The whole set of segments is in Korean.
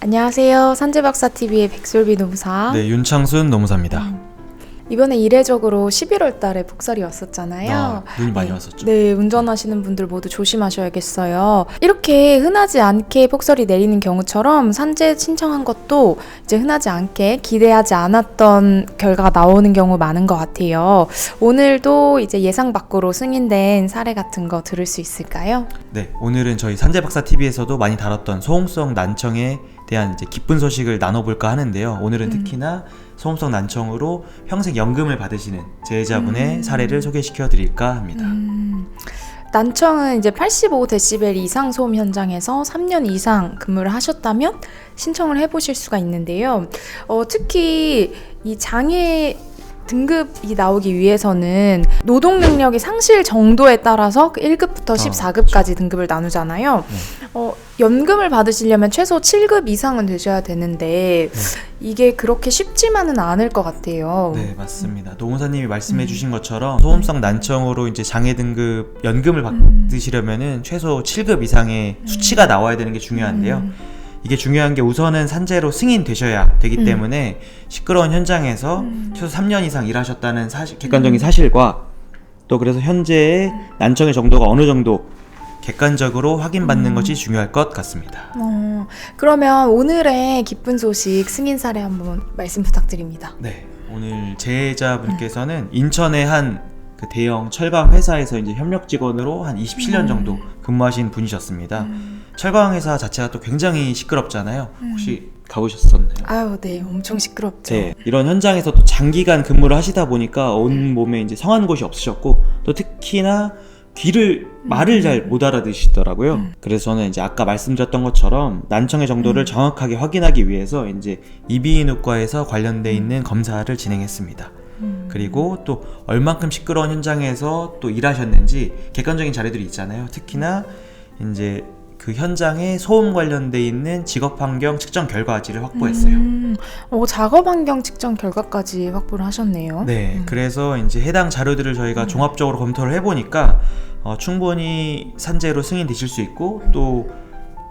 안녕하세요. 산재박사TV의 백솔비 노무사. 네, 윤창순 노무사입니다. 이번에 이례적으로 11월 달에 폭설이 왔었잖아요. 눈이 많이 왔었죠. 네, 운전하시는 분들 모두 조심하셔야겠어요. 이렇게 흔하지 않게 폭설이 내리는 경우처럼 산재 신청한 것도 이제 흔하지 않게 기대하지 않았던 결과가 나오는 경우 많은 것 같아요. 오늘도 이제 예상 밖으로 승인된 사례 같은 거 들을 수 있을까요? 네, 오늘은 저희 산재박사TV에서도 많이 다뤘던 소음성 난청에 대한 이제 기쁜 소식을 나눠볼까 하는데요. 오늘은 특히나 소음성 난청으로 평생 연금을 받으시는 재해자분의 사례를 소개시켜 드릴까 합니다. 난청은 이제 85데시벨 이상 소음 현장에서 3년 이상 근무를 하셨다면 신청을 해보실 수가 있는데요. 특히 이 장애 등급이 나오기 위해서는 노동 능력의 상실 정도에 따라서 1급부터 14급까지 등급을 나누잖아요. 연금을 받으시려면 최소 7급 이상은 되셔야 되는데 이게 그렇게 쉽지만은 않을 것 같아요. 네, 맞습니다. 노무사님이 말씀해 주신 것처럼 소음성 난청으로 이제 장애 등급 연금을 받으시려면은 최소 7급 이상의 수치가 나와야 되는 게 중요한데요. 이게 중요한 게 우선은 산재로 승인되셔야 되기 때문에 시끄러운 현장에서 최소 3년 이상 일하셨다는 객관적인 사실과 또 그래서 현재의 난청의 정도가 어느 정도 객관적으로 확인받는 것이 중요할 것 같습니다. 그러면 오늘의 기쁜 소식 승인 사례 한번 말씀 부탁드립니다. 네, 오늘 재해자분께서는 인천의 한 그 대형 철강 회사에서 이제 협력 직원으로 한 27년 정도 근무하신 분이셨습니다. 철강 회사 자체가 또 굉장히 시끄럽잖아요. 혹시 가보셨었나요? 아유, 네, 엄청 시끄럽죠. 네, 이런 현장에서 또 장기간 근무를 하시다 보니까 온 몸에 이제 성한 곳이 없으셨고 또 특히나 말을 잘 못 알아듣시더라고요. 그래서 저는 이제 아까 말씀드렸던 것처럼 난청의 정도를 정확하게 확인하기 위해서 이제 이비인후과에서 관련돼 있는 검사를 진행했습니다. 그리고 또 얼만큼 시끄러운 현장에서 또 일하셨는지 객관적인 자료들이 있잖아요. 특히나 이제 그 현장에 소음 관련돼 있는 직업 환경 측정 결과지를 확보했어요. 작업 환경 측정 결과까지 확보를 하셨네요. 네, 그래서 이제 해당 자료들을 저희가 종합적으로 검토를 해보니까 충분히 산재로 승인되실 수 있고 또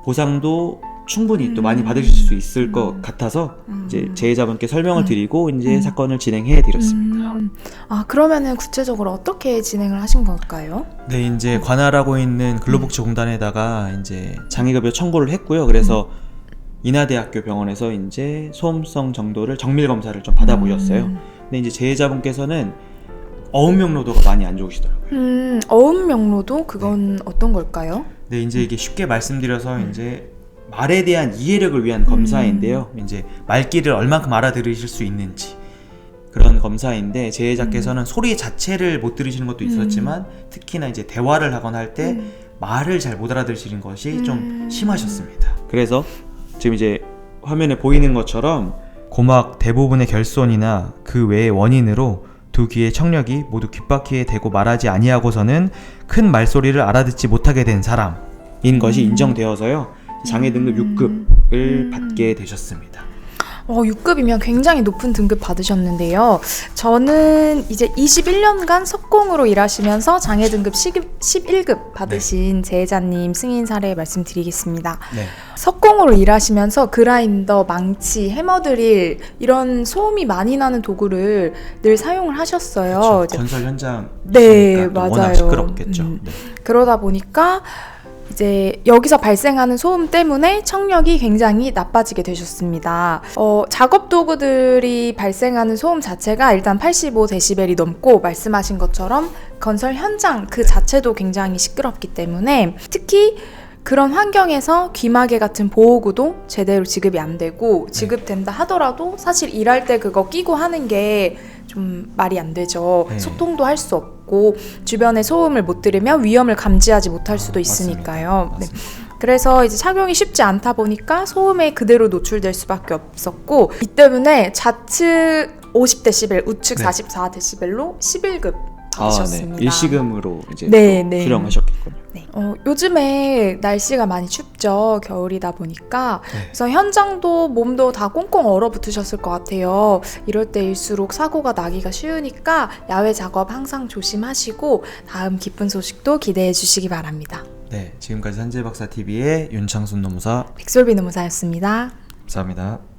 보상도 충분히 또 많이 받으실 수 있을 것 같아서 이제 재해자분께 설명을 드리고 이제 사건을 진행해 드렸습니다. 그러면은 구체적으로 어떻게 진행을 하신 걸까요? 네, 이제 관할하고 있는 근로복지공단에다가 이제 장애급여 청구를 했고요. 그래서 인하대학교 병원에서 이제 소음성 정도를 정밀 검사를 좀 받아보셨어요. 근데 이제 재해자분께서는 어음 명로도가 많이 안 좋으시더라고요. 어음 명로도 그건 어떤 걸까요? 네, 이제 이게 쉽게 말씀드려서 이제 말에 대한 이해력을 위한 검사인데요. 이제 말귀를 얼만큼 알아들으실 수 있는지 그런 검사인데 재해자께서는 소리 자체를 못 들으시는 것도 있었지만 특히나 이제 대화를 하거나 할 때 말을 잘 못 알아들으시는 것이 좀 심하셨습니다. 그래서 지금 이제 화면에 보이는 것처럼 고막 대부분의 결손이나 그 외의 원인으로 두 귀의 청력이 모두 귓바퀴에 대고 말하지 아니하고서는 큰 말소리를 알아듣지 못하게 된 사람인 것이 인정되어서요. 장애 등급 6급을 받게 되셨습니다. 6급이면 굉장히 높은 등급 받으셨는데요. 저는 이제 21년간 석공으로 일하시면서 장애 등급 11급 받으신 재해자님 승인 사례 말씀드리겠습니다. 네. 석공으로 일하시면서 그라인더, 망치, 해머드릴 이런 소음이 많이 나는 도구를 늘 사용을 하셨어요. 그렇죠. 건설 현장 네, 맞아요. 워낙 시끄럽겠죠. 네. 그러다 보니까 이제 여기서 발생하는 소음 때문에 청력이 굉장히 나빠지게 되셨습니다. 작업 도구들이 발생하는 소음 자체가 일단 85데시벨이 넘고 말씀하신 것처럼 건설 현장 그 자체도 굉장히 시끄럽기 때문에 특히 그런 환경에서 귀마개 같은 보호구도 제대로 지급이 안 되고 지급된다 하더라도 사실 일할 때 그거 끼고 하는 게 좀 말이 안 되죠. 소통도 할 수 없고 주변의 소음을 못 들으면 위험을 감지하지 못할 수도 있으니까요. 맞습니다. 네. 그래서 이제 착용이 쉽지 않다 보니까 소음에 그대로 노출될 수밖에 없었고 이 때문에 좌측 50데시벨, 우측 44데시벨로 11급 받으셨습니다. 네. 일시금으로 이제 네. 수령하셨겠군요. 네. 요즘에 날씨가 많이 춥죠. 겨울이다 보니까. 그래서 현장도 몸도 다 꽁꽁 얼어붙으셨을 것 같아요. 이럴 때일수록 사고가 나기가 쉬우니까 야외 작업 항상 조심하시고 다음 기쁜 소식도 기대해 주시기 바랍니다. 네, 지금까지 산재박사TV의 윤창순 노무사 백솔비 노무사였습니다. 감사합니다.